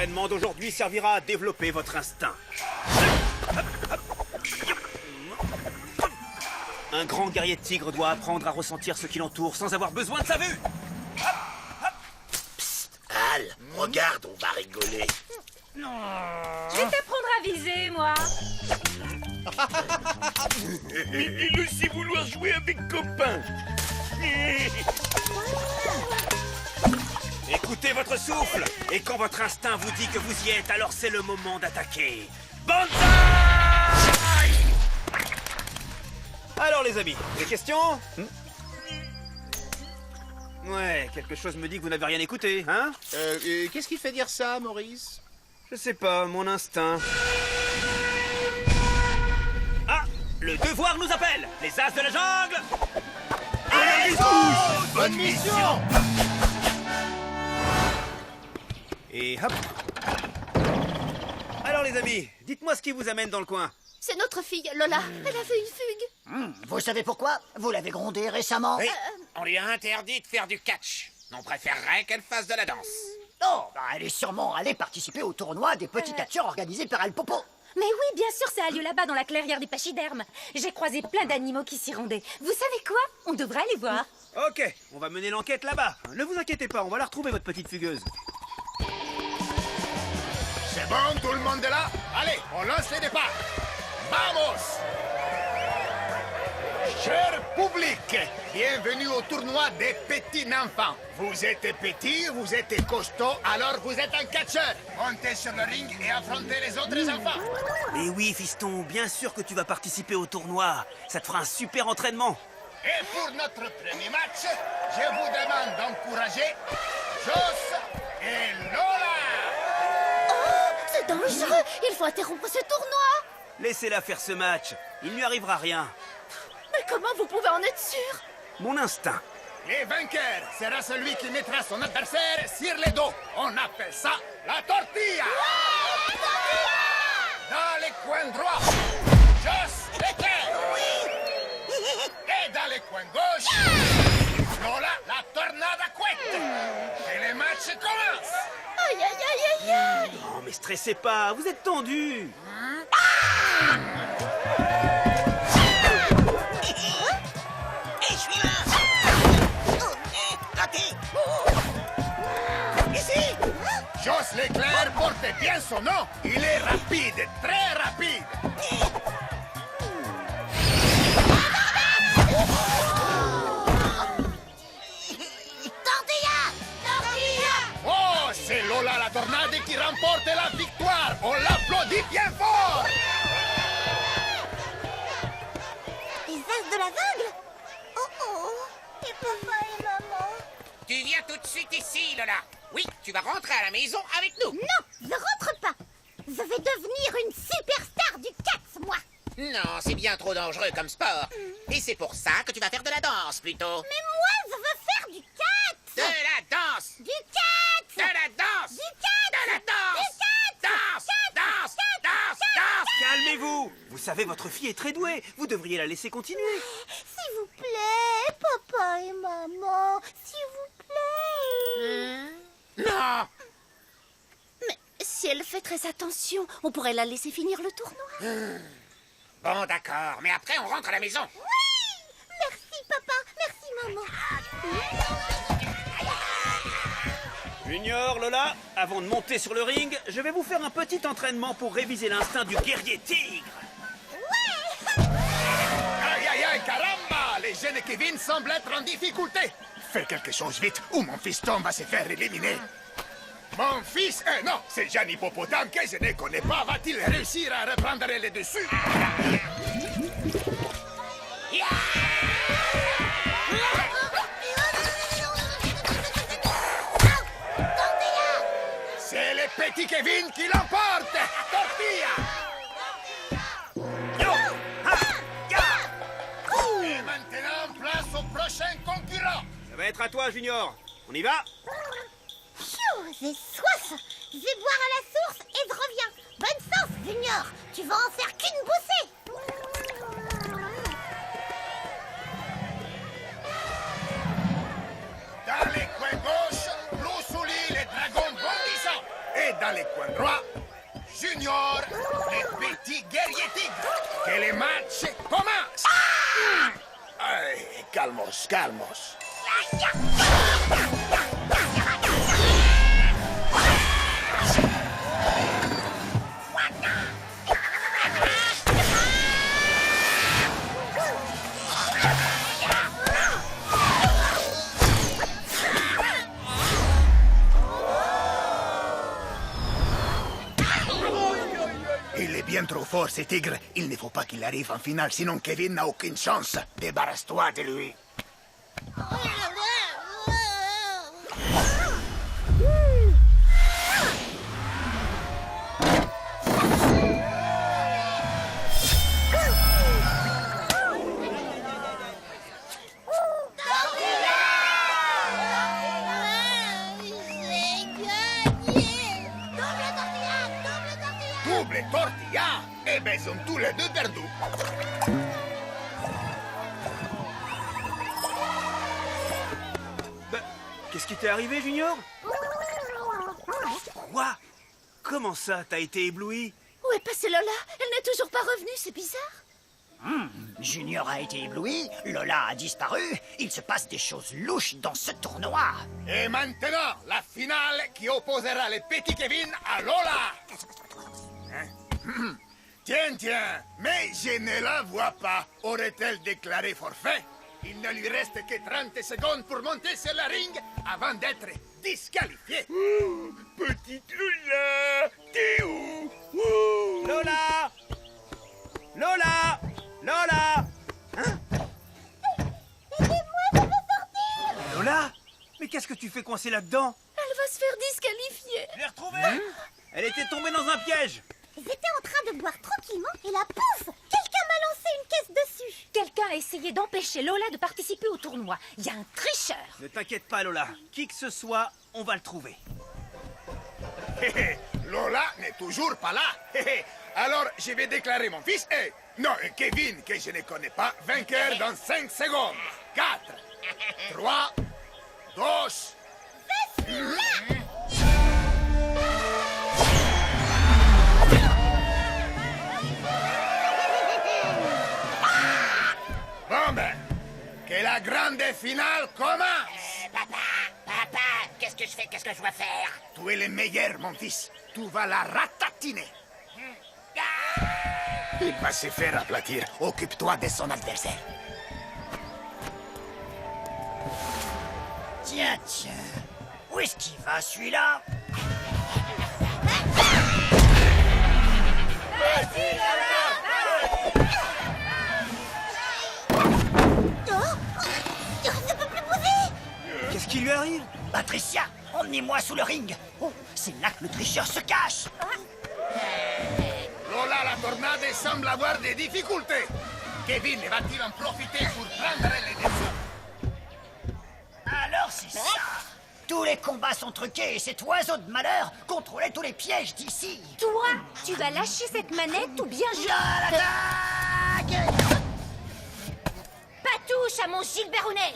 L'entraînement d'aujourd'hui servira à développer votre instinct. Un grand guerrier de tigre doit apprendre à ressentir ce qui l'entoure sans avoir besoin de sa vue. Psst, Al, regarde, on va rigoler. Je vais t'apprendre à viser, moi. Il aussi vouloir jouer avec copain. Écoutez votre souffle. Et quand votre instinct vous dit que vous y êtes, alors c'est le moment d'attaquer. Banzai! Alors les amis, des questions? Ouais, quelque chose me dit que vous n'avez rien écouté, hein? Qu'est-ce qui fait dire ça, Maurice? Je sais pas, mon instinct. Ah! Le devoir nous appelle! Les as de la jungle! Allez tous! Bonne mission! Et hop! Alors les amis, dites-moi ce qui vous amène dans le coin. C'est notre fille, Lola. Elle a fait une fugue. Vous savez pourquoi? Vous l'avez grondée récemment. Oui, on lui a interdit de faire du catch. On préférerait qu'elle fasse de la danse. Oh, bah, elle est sûrement allée participer au tournoi des petits catcheurs organisé par El Popo. Mais oui, bien sûr, ça a lieu là-bas, dans la clairière des pachydermes. J'ai croisé plein d'animaux qui s'y rendaient. Vous savez quoi? On devrait aller voir. Ok, on va mener l'enquête là-bas. Ne vous inquiétez pas, on va la retrouver, votre petite fugueuse. C'est bon, tout le monde est là? Allez, on lance les départs. Vamos! Cher public, bienvenue au tournoi des petits enfants. Vous êtes petits, vous êtes costauds, alors vous êtes un catcheur. Montez sur le ring et affrontez les autres enfants. Mais oui, fiston, bien sûr que tu vas participer au tournoi. Ça te fera un super entraînement. Et pour notre premier match, je vous demande d'encourager Joss et Lola. Oh, c'est dangereux. Il faut interrompre ce tournoi. Laissez-la faire ce match. Il ne lui arrivera rien. Mais comment vous pouvez en être sûr? Mon instinct. Le vainqueur sera celui qui mettra son adversaire sur le dos. On appelle ça la tortilla. Dans les coins droits, Joss l'éclair. Et dans les coins gauche, Lola la tornade à couette. Et le match commence. Aïe, aïe, aïe, aïe, aïe. Non, mais stressez pas, vous êtes tendu. Et je suis là. Raté. Ici. Joss l'éclair porte bien son nom. Il est rapide, très rapide. Oh, c'est Lola la tornade qui remporte la victoire. On l'applaudit bien fort. Les as de l'aveugle? Oh oh. Et papa et maman? Tu viens tout de suite ici, Lola. Oui, tu vas rentrer à la maison avec nous. Non, je rentre pas. Je vais devenir une superstar du catch, moi. Non, c'est bien trop dangereux comme sport. Et c'est pour ça que tu vas faire de la danse, plutôt. Mais moi, je veux faire du catch. De la danse. Du catch. De la danse. Du catch. De la danse. Du catch. Danse. Danse. Danse. Danse. Calmez-vous. Vous savez, votre fille est très douée. Vous devriez la laisser continuer. S'il vous plaît, papa et maman, s'il vous plaît. Non. Mais si elle fait très attention, on pourrait la laisser finir le tournoi. Bon, d'accord, mais après on rentre à la maison. Oui. Merci, papa. Merci, maman. Junior, Lola, avant de monter sur le ring, je vais vous faire un petit entraînement pour réviser l'instinct du guerrier tigre. Aïe, aïe, aïe, caramba. Les jeunes Kevin semblent être en difficulté. Fais quelque chose vite ou mon fiston va se faire éliminer. Mon fils, non, c'est Gianni Hippopotame que je ne connais pas. Va-t-il réussir à reprendre le dessus? C'est le petit Kevin qui l'emporte. Tortilla. Yo! Ha! Ya! Et maintenant, place au prochain concurrent. Ça va être à toi, Junior. On y va? Phew, j'ai soif. Je vais boire à la source et je reviens. Bonne chance, Junior. Tu vas en faire qu'une boussée. Dans les coins gauche, Blue Souli, les dragons bondissants. Et dans dans les coins droits, Junior, les petits guerriers tigres. Que les matchs commencent. Ay, calmos, calmos. Il est bien trop fort, ce tigre. Il ne faut pas qu'il arrive en finale, sinon Kevin n'a aucune chance. Débarrasse-toi de lui. Double tortilla. Eh ben, ils ont tous les deux perdu. Bah, qu'est-ce qui t'est arrivé, Junior? Quoi? Comment ça, t'as été ébloui? Où est passée Lola? Elle n'est toujours pas revenue, c'est bizarre. Junior a été ébloui, Lola a disparu. Il se passe des choses louches dans ce tournoi. Et maintenant, la finale qui opposera les petits Kevin à Lola. Hein? Tiens, tiens, mais je ne la vois pas. Aurait-elle déclaré forfait? Il ne lui reste que 30 secondes pour monter sur la ring avant d'être disqualifiée. Petite Lola, t'es où? Ouh. Lola! Lola! Lola! Hein? Lola? Mais qu'est-ce que tu fais coincé là-dedans? Elle va se faire disqualifier. Je l'ai retrouvée! Elle était tombée dans un piège! Ils étaient en train de boire tranquillement et là, pouf! Quelqu'un m'a lancé une caisse dessus. Quelqu'un a essayé d'empêcher Lola de participer au tournoi. Il y a un tricheur. Ne t'inquiète pas, Lola. Qui que ce soit, on va le trouver. Hé, hé, Lola n'est toujours pas là. Hé, hé. Alors, je vais déclarer mon fils et... Non, Kevin, que je ne connais pas, vainqueur dans 5 secondes. 4, 3, 2... Bon ben, que la grande finale commence. Papa, qu'est-ce que je fais? Qu'est-ce que je dois faire? Tu es le meilleur, mon fils. Tu vas la ratatiner. Il va se faire aplatir. Occupe-toi de son adversaire. Tiens, tiens. Où est-ce qu'il va, celui-là? Je peux plus bouger. Qu'est-ce qui lui arrive? Patricia, emmenez-moi sous le ring. Oh, c'est là que le tricheur se cache. Lola, la tornade semble avoir des difficultés. Kevin va-t-il en profiter pour prendre les dessous? Alors c'est ça. Tous les combats sont truqués et cet oiseau de malheur contrôlait tous les pièges d'ici. Toi, tu vas lâcher cette manette ou bien je... À l'attaque! Pas touche à mon Gilberounet.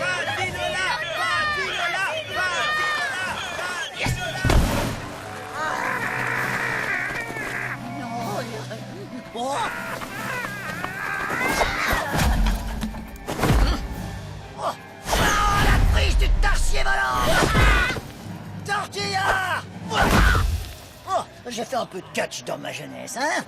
Vas-y, Lola! Vas-y, Lola! Vas-y, Lola! Oh! Oh! Ah, la prise du tarsier volant! Tortilla! Oh, j'ai fait un peu de catch dans ma jeunesse, hein?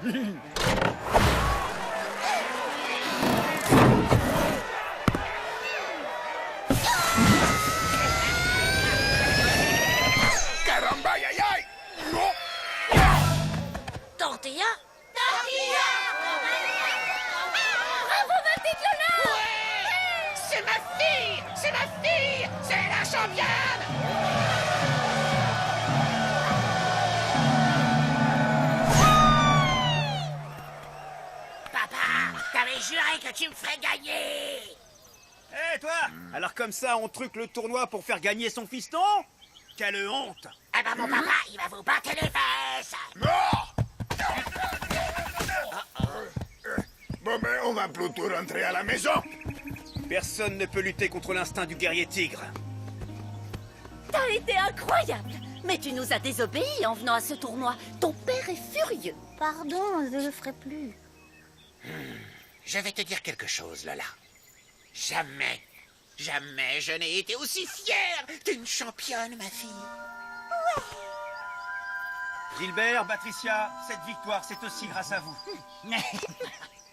Caramba, aïe, aïe, aïe! Non! Tortilla? Tortilla! Bravo, ma petite Lola! C'est ma fille! C'est ma fille! C'est la championne! Papa, t'avais juré que tu me ferais gagner! Hé, toi! Alors comme ça, on truque le tournoi pour faire gagner son fiston? Quelle honte! Eh ben mon papa, il va vous battre les fesses! Non! Bon, ben, on va plutôt rentrer à la maison. Personne ne peut lutter contre l'instinct du guerrier tigre. T'as été incroyable. Mais tu nous as désobéi en venant à ce tournoi. Ton père est furieux. Pardon, je le ferai plus. Je vais te dire quelque chose, Lola. Jamais, jamais je n'ai été aussi fière d'une championne, ma fille. Gilbert, Patricia, cette victoire, c'est aussi grâce à vous.